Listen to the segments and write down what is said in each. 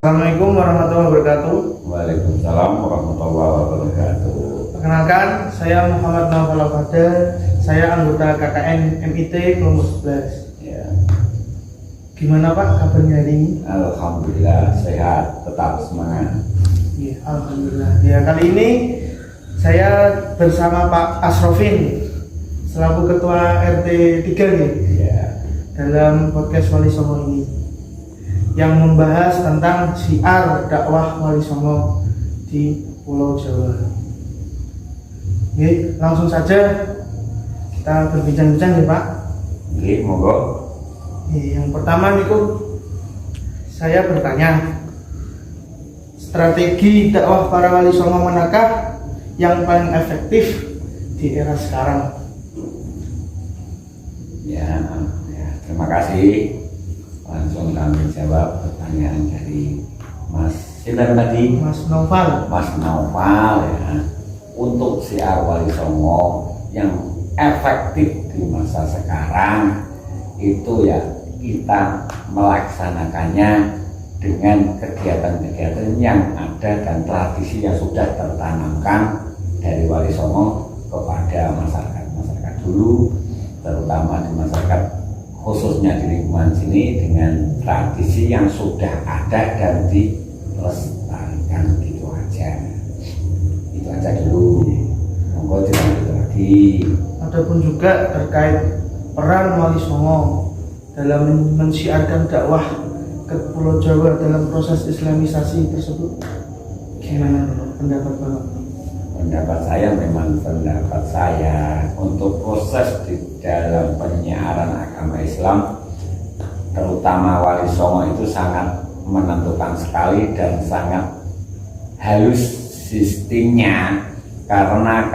Assalamualaikum warahmatullahi wabarakatuh. Waalaikumsalam warahmatullahi wabarakatuh. Perkenalkan, saya Muhammad Naufal Fadel. Saya anggota KKN MIT kelompok 11. Ya. Gimana Pak kabarnya hari ini? Alhamdulillah sehat, tetap semangat. Ya, alhamdulillah. Ya, kali ini saya bersama Pak Asrofin selaku Ketua RT 3 nih, Ya. dalam podcast Wali Songo ini yang membahas tentang syiar dakwah Wali Songo di Pulau Jawa. Oke, langsung saja kita berbincang-bincang ya Pak. Oke, monggo. Yang pertama niku saya bertanya, strategi dakwah para Wali Songo manakah yang paling efektif di era sekarang? Ya, terima kasih. Langsung kami jawab pertanyaan dari Mas Sinten tadi? Mas Naufal. Mas Naufal ya. Untuk syiar Wali Songo yang efektif di masa sekarang itu ya kita melaksanakannya dengan kegiatan-kegiatan yang ada dan tradisi yang sudah tertanamkan dari Wali Songo kepada masyarakat dulu, terutama di masyarakat khususnya di lingkungan sini, dengan tradisi yang sudah ada dan dilestarikan. Gitu aja, itu aja dulu. Monggo dilanjut lagi. Adapun juga terkait peran Wali Songo dalam mensyiarkan dakwah ke Pulau Jawa dalam proses islamisasi tersebut, gimana pendapat Bapak? Pendapat saya memang pendapat saya untuk proses di dalam penyiaran agama Islam, terutama Wali Songo itu sangat menentukan sekali dan sangat halus sistemnya, karena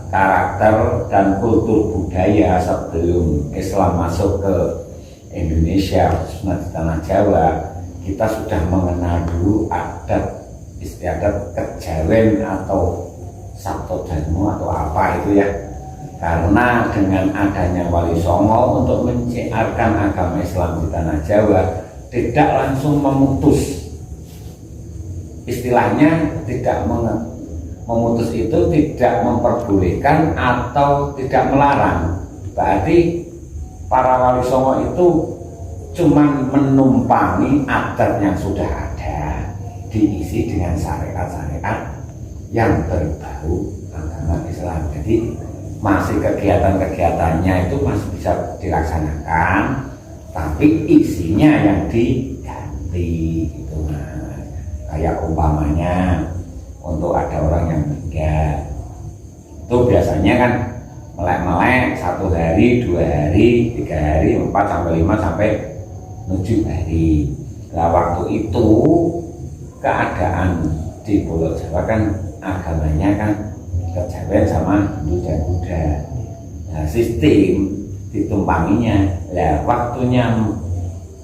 karakter dan kultur budaya sebelum Islam masuk ke Indonesia, khususnya di tanah Jawa, kita sudah mengenal dulu adat istiadat kejawen atau Sabto Dharma atau apa itu ya. Karena dengan adanya Wali Songo untuk menciarkan agama Islam di tanah Jawa, tidak langsung memutus, istilahnya tidak memutus itu tidak memperbolehkan atau tidak melarang. Berarti para Wali Songo itu cuman menumpangi adat yang sudah ada, diisi dengan syariat-syariat yang berbau agama Islam. Jadi masih kegiatan-kegiatannya itu masih bisa dilaksanakan, tapi isinya yang diganti gitu Mas. Kayak umpamanya untuk ada orang yang meninggal, itu biasanya kan melek-melek 1 hari, 2 hari, 3 hari, 4 sampai 5 sampai 7 hari. Nah, waktu itu keadaan di Pulau Jawa kan agamanya kan kejawen sama Hindu dan Buddha. Nah, sistem ditumpanginya, lah waktunya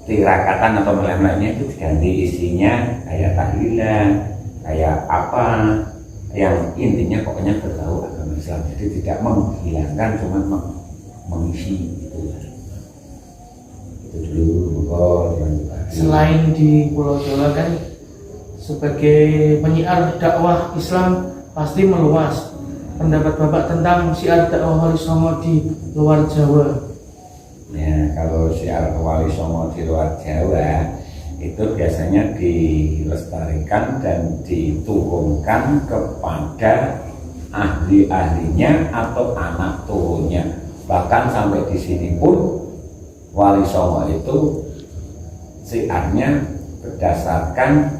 tirakatan atau melek-meleknya itu diganti isinya kayak tahlilan, kayak apa yang intinya pokoknya berbau agama Islam. Jadi tidak menghilangkan, cuma mengisi itu. Itu dulu. Selain di Pulau Jawa kan sebagai penyiar dakwah Islam pasti meluas. Pendapat Bapak tentang syiar dakwah Wali Songo di luar Jawa? Ya, kalau syiar Wali Songo di luar Jawa itu biasanya dilestarikan dan diturunkan kepada ahli-ahlinya atau anak turunnya. Bahkan sampai di sini pun Wali Songo itu syiarnya berdasarkan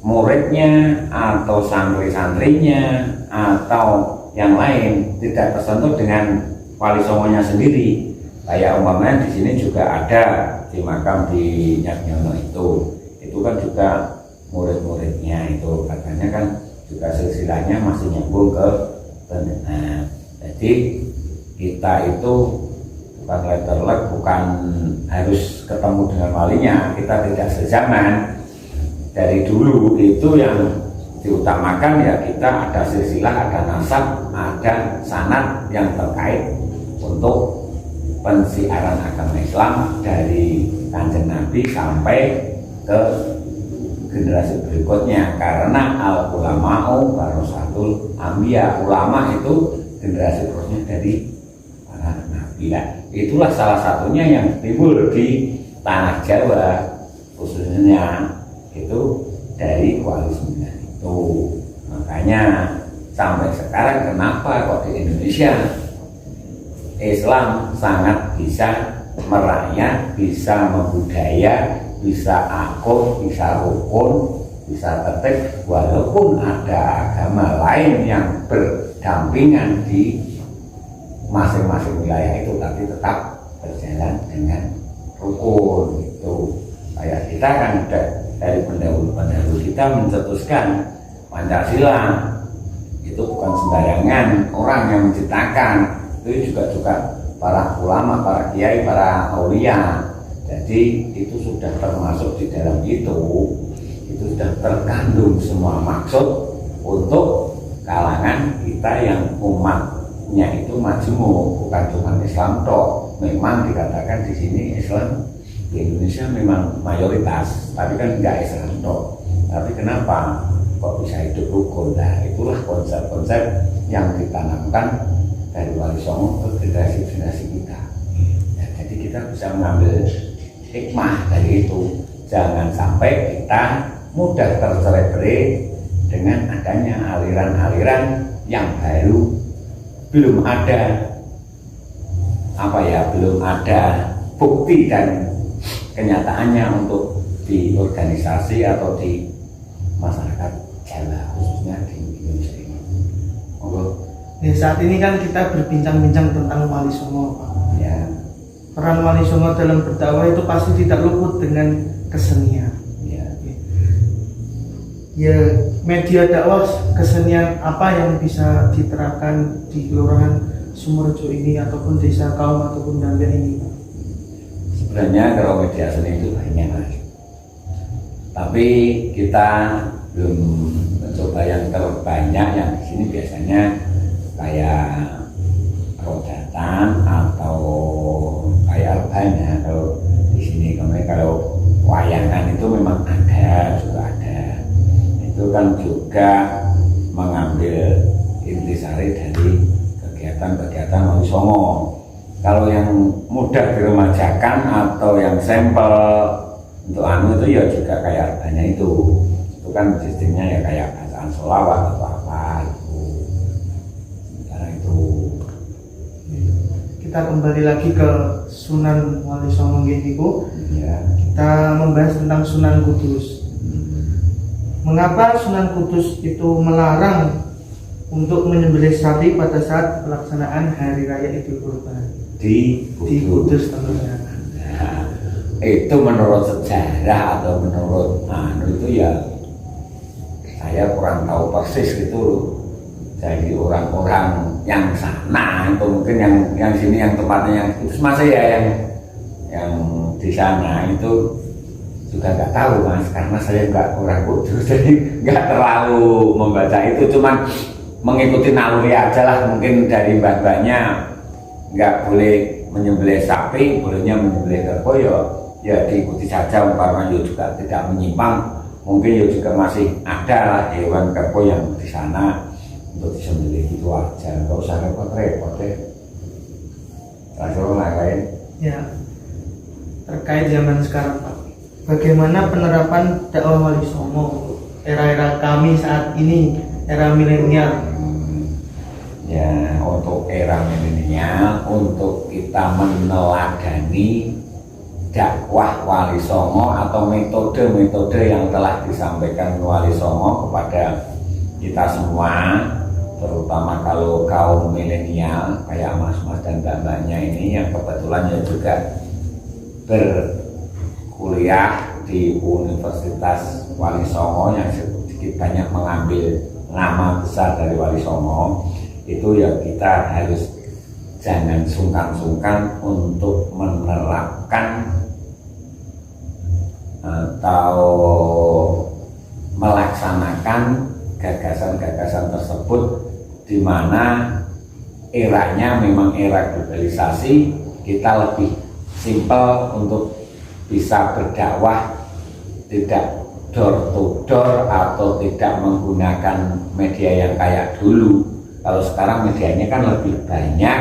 muridnya atau santri-santrinya atau yang lain, tidak tersentuh dengan Wali Songonya sendiri. Kayak umpamanya di sini juga ada di makam di Nyagnono itu kan juga murid-muridnya itu katanya kan juga silsilahnya masih nyambung ke Tendenan. Jadi kita itu bukan letterlek, bukan harus ketemu dengan walinya, kita tidak sezaman. Dari dulu itu yang diutamakan ya kita ada silsilah, ada nasab, ada sanad yang terkait untuk pensiaran agama Islam dari Kanjeng Nabi sampai ke generasi berikutnya, karena al ulama'u warasatul anbiya, ulama itu generasi terusnya dari para nabi. Nah, itulah salah satunya yang timbul di tanah Jawa khususnya itu dari Wali Songo itu. Makanya sampai sekarang kenapa kok di Indonesia Islam sangat bisa merakyat, bisa membudaya, bisa akur, bisa rukun, bisa tertib, walaupun ada agama lain yang berdampingan di masing-masing wilayah itu, tapi tetap berjalan dengan rukun itu. Kayak kita kan dari pendahulu kita mencetuskan Pancasila, itu bukan sembarangan orang yang menciptakan, itu juga para ulama, para kiai, para aulia. Jadi itu sudah termasuk di dalam itu sudah terkandung semua maksud untuk kalangan kita yang umatnya itu majemuk, bukan cuma Islam toh. Memang dikatakan di sini Islam di Indonesia memang mayoritas, tapi kan enggak Islam toh. Tapi kenapa kok bisa hidup rukun? Nah, itulah konsep-konsep yang ditanamkan dari Wali Songo ke generasi-generasi kita. Ya, jadi kita bisa mengambil hikmah dari itu. Jangan sampai kita mudah tercerai-berai dengan adanya aliran-aliran yang baru, belum ada belum ada bukti dan kenyataannya untuk di organisasi atau di masyarakat Jawa, khususnya di Indonesia ini. Ya, saat ini kan kita berbincang-bincang tentang Wali Songo, Pak. Ya. Peran Wali Songo dalam berdakwah itu pasti tidak luput dengan kesenian. Ya, media dakwah kesenian apa yang bisa diterapkan di Kelurahan Sumorejo ini ataupun Desa Kaum ataupun Dambian ini, Pak? Sebenarnya kalau media seni itu banyak, tapi kita belum mencoba yang terbanyak. Yang di sini biasanya kayak rodatan atau kayak banyak. Kalau di sini kalau wayangan itu memang ada, juga ada. Itu kan juga mengambil intisari dari kegiatan-kegiatan Wali Songo. Kalau yang mudah diremajakan atau yang sampel untuk itu ya juga kayak banyak itu kan sistemnya ya kayak bacaan sholawat atau apa itu. Sementara itu kita kembali lagi ke Sunan Wali Songo Geniku. ya. Kita membahas tentang Sunan Kudus. Mengapa Sunan Kudus itu melarang untuk menyembelih sapi pada saat pelaksanaan Hari Raya Idul Kurban di Kudus, tentunya? Nah, itu menurut sejarah atau menurut itu ya saya kurang tahu persis itu dari orang-orang yang sana. Itu mungkin yang sini yang tempatnya yang itu masih ya yang di sana itu juga nggak tahu Mas, karena saya nggak orang Kudus jadi nggak terlalu membaca itu, cuman mengikuti naluri aja lah. Mungkin dari mbah-mbahnya nggak boleh menyembelih sapi, bolehnya menyembelih kerbau, ya diikuti saja, karena juga tidak menyimpang. Mungkin juga masih ada lah hewan kerbau yang di sana untuk disembelih, gitu aja, nggak usah repot-repot deh. Langsung lain. Ya, terkait zaman sekarang, Pak, bagaimana penerapan dakwah Wali Songo era-era kami saat ini, era milenial? Ya, untuk era milenial, untuk kita meneladani dakwah Wali Songo atau metode-metode yang telah disampaikan Wali Songo kepada kita semua, terutama kalau kaum milenial kayak mas-mas dan mbak-mbaknya ini yang kebetulan ya juga berkuliah di Universitas Wali Songo yang sedikit banyak mengambil nama besar dari Wali Songo. Itu ya kita harus jangan sungkan-sungkan untuk menerapkan atau melaksanakan gagasan-gagasan tersebut, di mana eranya memang era globalisasi. Kita lebih simpel untuk bisa berdakwah, tidak door to door atau tidak menggunakan media yang kayak dulu. Kalau sekarang medianya kan lebih banyak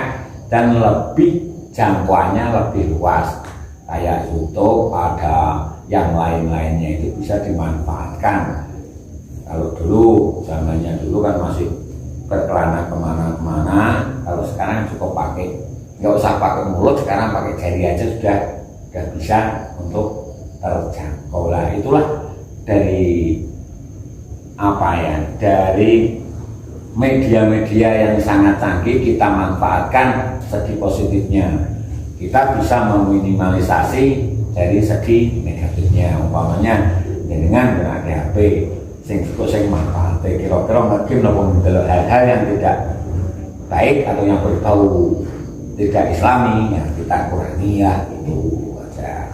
dan lebih jangkauannya lebih luas, kayak YouTube, ada yang lain-lainnya itu bisa dimanfaatkan. Kalau dulu, zamannya dulu kan masih berkelana kemana-mana. Kalau sekarang cukup pakai, nggak usah pakai mulut, sekarang pakai jari aja sudah bisa untuk terjangkau. Lah itulah dari apa ya, dari media-media yang sangat canggih kita manfaatkan segi positifnya. Kita bisa meminimalisasi dari segi negatifnya. Umpamanya dengan menggunakan HP sing manfaatnya kira-kira mungkin hal-hal yang tidak baik atau yang berbau tidak islami ya kita kurangi ya, itu aja.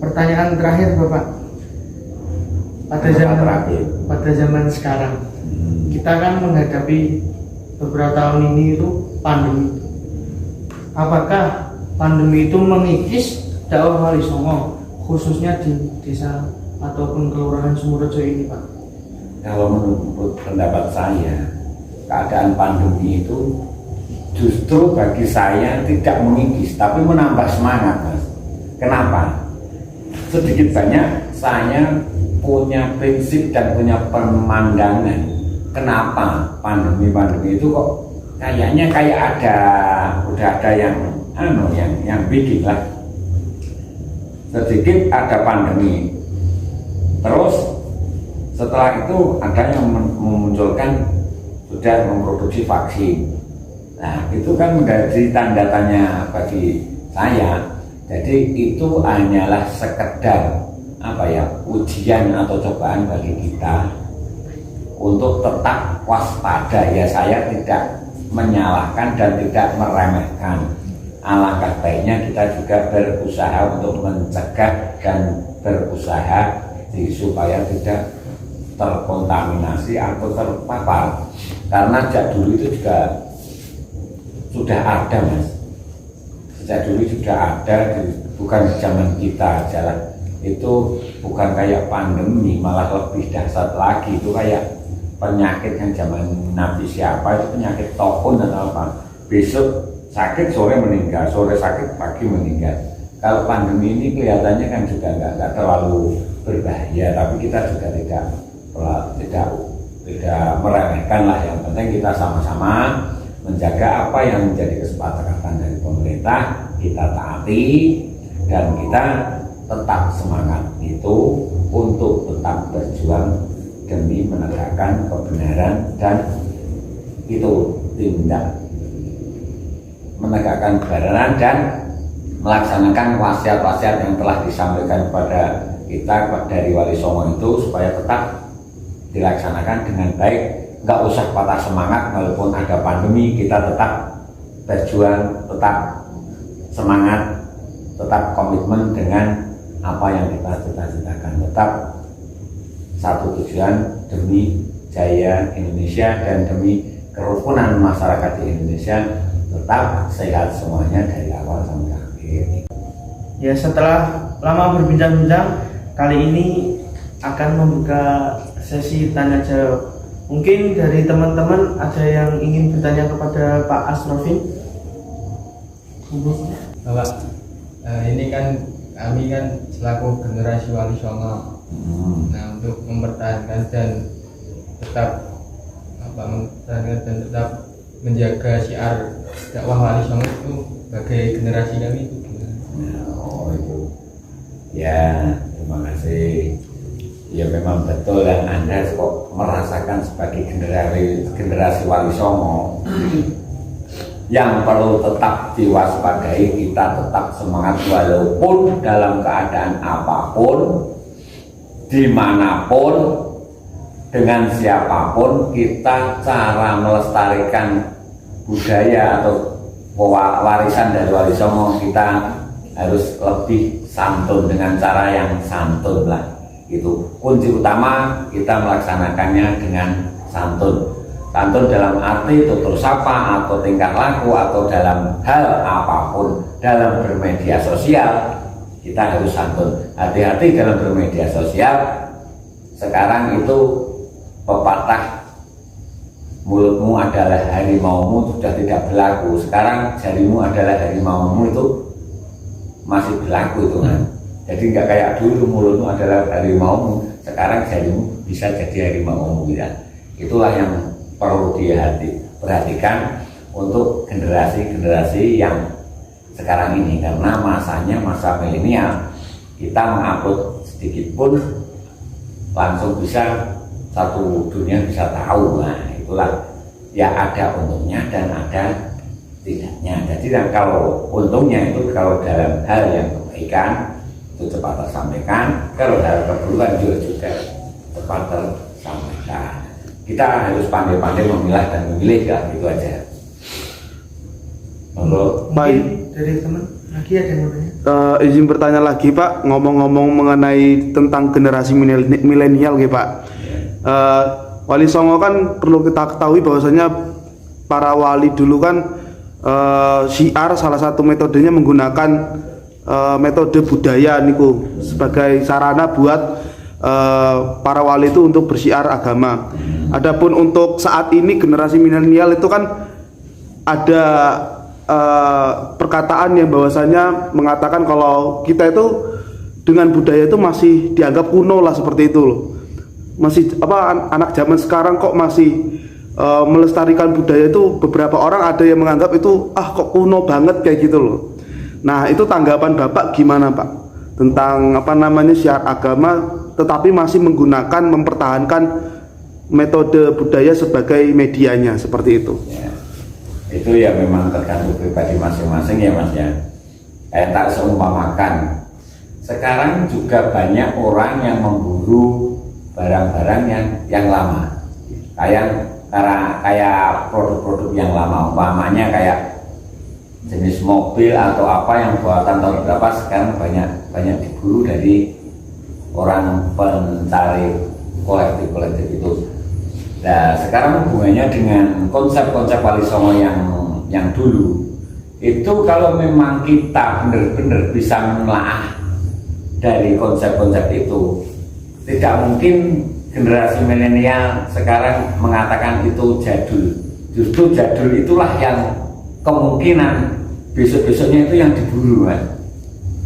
Pertanyaan terakhir Bapak, pada zaman sekarang kita kan menghadapi beberapa tahun ini itu pandemi. Apakah pandemi itu mengikis dakwah Wali Songo khususnya di desa ataupun kelurahan Sumurejo ini, Pak? Kalau menurut pendapat saya, keadaan pandemi itu justru bagi saya tidak mengikis tapi menambah semangat, Mas. Kenapa? Sedikit banyak saya punya prinsip dan punya pemandangan kenapa pandemi itu kok kayaknya udah ada yang bikin lah. Sedikit ada pandemi, terus setelah itu ada yang memunculkan sudah memproduksi vaksin. Nah itu kan menjadi tanda tanya bagi saya. Jadi itu hanyalah sekedar ujian atau cobaan bagi kita untuk tetap waspada. Ya saya tidak menyalahkan dan tidak meremehkan. Alangkah baiknya kita juga berusaha untuk mencegah dan berusaha supaya tidak terkontaminasi atau terpapar. Karena sejak dulu itu juga sudah ada, Mas. Sejak dulu sudah ada, bukan di zaman kita aja lah. Itu bukan kayak pandemi, malah lebih dahsyat lagi. Itu kayak penyakit yang zaman Nabi siapa itu penyakit tokun atau apa. Besok sakit sore meninggal, sore sakit pagi meninggal. Kalau pandemi ini kelihatannya kan juga nggak terlalu berbahaya, tapi kita juga tidak meremehkan lah. Yang penting kita sama-sama menjaga apa yang menjadi kesepakatan dari pemerintah, kita taati dan kita tetap semangat itu untuk tetap berjuang demi menegakkan kebenaran dan itu menegakkan kebenaran dan melaksanakan wasiat-wasiat yang telah disampaikan kepada kita dari Wali Songo itu supaya tetap dilaksanakan dengan baik. Nggak usah patah semangat walaupun ada pandemi, kita tetap berjuang, tetap semangat, tetap komitmen dengan apa yang kita cita-citakan, tetap satu tujuan demi jaya Indonesia dan demi kerukunan masyarakat di Indonesia, tetap sehat semuanya dari awal sampai akhir. Ya, setelah lama berbincang-bincang, kali ini akan membuka sesi tanya jawab. Mungkin dari teman-teman ada yang ingin bertanya kepada Pak Asrofin. Bapak, ini kan kami kan selaku generasi Wali Songo. Nah, untuk mempertahankan dan tetap menjaga syiar dakwah Wali Songo itu sebagai generasi kami itu gimana? Oh itu, ya terima kasih. Ya memang betul yang Anda kok merasakan sebagai generasi Wali Songo. Yang perlu tetap diwaspadai, kita tetap semangat walaupun dalam keadaan apapun, dimanapun, dengan siapapun, kita cara melestarikan budaya atau warisan dari Wali Songo, kita harus lebih santun dengan cara yang santun lah. Itu kunci utama, kita melaksanakannya dengan santun. Santun dalam arti tutur sapa atau tingkah laku atau dalam hal apapun, dalam bermedia sosial kita harus santun. Hati-hati dalam bermedia sosial. Sekarang itu pepatah mulutmu adalah harimaumu sudah tidak berlaku. Sekarang jarimu adalah harimaumu itu masih berlaku itu kan. Jadi nggak kayak dulu mulutmu adalah harimaumu, sekarang jarimu bisa jadi harimaumu ya. Itulah yang perlu perhatikan untuk generasi-generasi yang sekarang ini, karena masanya masa milenial. Kita mengupload sedikit pun langsung bisa satu dunia bisa tahu. Nah itulah ya, ada untungnya dan ada tidaknya. Jadi kalau untungnya itu kalau dalam hal yang kebaikan itu cepat tersampaikan, kalau hal keburukan juga cepat tersampaikan. Kita harus pandai-pandai memilah dan memilih ya, itu aja. Baik, dari teman lagi ada yang mau tanya? Izin bertanya lagi Pak, ngomong-ngomong mengenai tentang generasi milenial gitu Pak. Wali Songo kan perlu kita ketahui bahwasanya para wali dulu kan syiar salah satu metodenya menggunakan metode budaya niku sebagai sarana buat para wali itu untuk bersyiar agama. Adapun untuk saat ini generasi milenial itu kan ada perkataan yang bahwasanya mengatakan kalau kita itu dengan budaya itu masih dianggap kuno lah, seperti itu loh. Masih anak zaman sekarang kok masih melestarikan budaya itu, beberapa orang ada yang menganggap itu kok kuno banget kayak gitu loh. Nah, itu tanggapan Bapak gimana Pak tentang syiar agama tetapi masih menggunakan mempertahankan metode budaya sebagai medianya seperti itu? Ya, itu ya memang tergantung pribadi masing-masing ya Mas ya. Tak seumpamakan sekarang juga banyak orang yang memburu barang-barang yang lama, kayak produk-produk yang lama, umpamanya kayak jenis mobil atau apa yang buatan tahun berapa sekarang banyak diburu dari orang pencari kolektif itu. Nah sekarang hubungannya dengan konsep-konsep Wali Songo yang dulu itu, kalau memang kita benar-benar bisa menelaah dari konsep-konsep itu, tidak mungkin generasi milenial sekarang mengatakan itu jadul. Justru jadul itulah yang kemungkinan besok-besoknya itu yang diburu kan.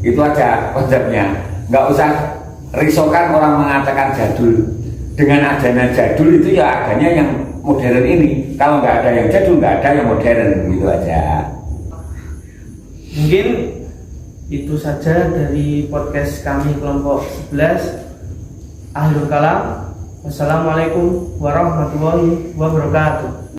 Itu aja konsepnya. Nggak usah risaukan orang mengatakan jadul. Dengan adanya jadul itu ya adanya yang modern ini. Kalau nggak ada yang jadul, nggak ada yang modern, gitu aja. Mungkin itu saja dari podcast kami kelompok 11 Ahlul Kalam. Wassalamualaikum warahmatullahi wabarakatuh.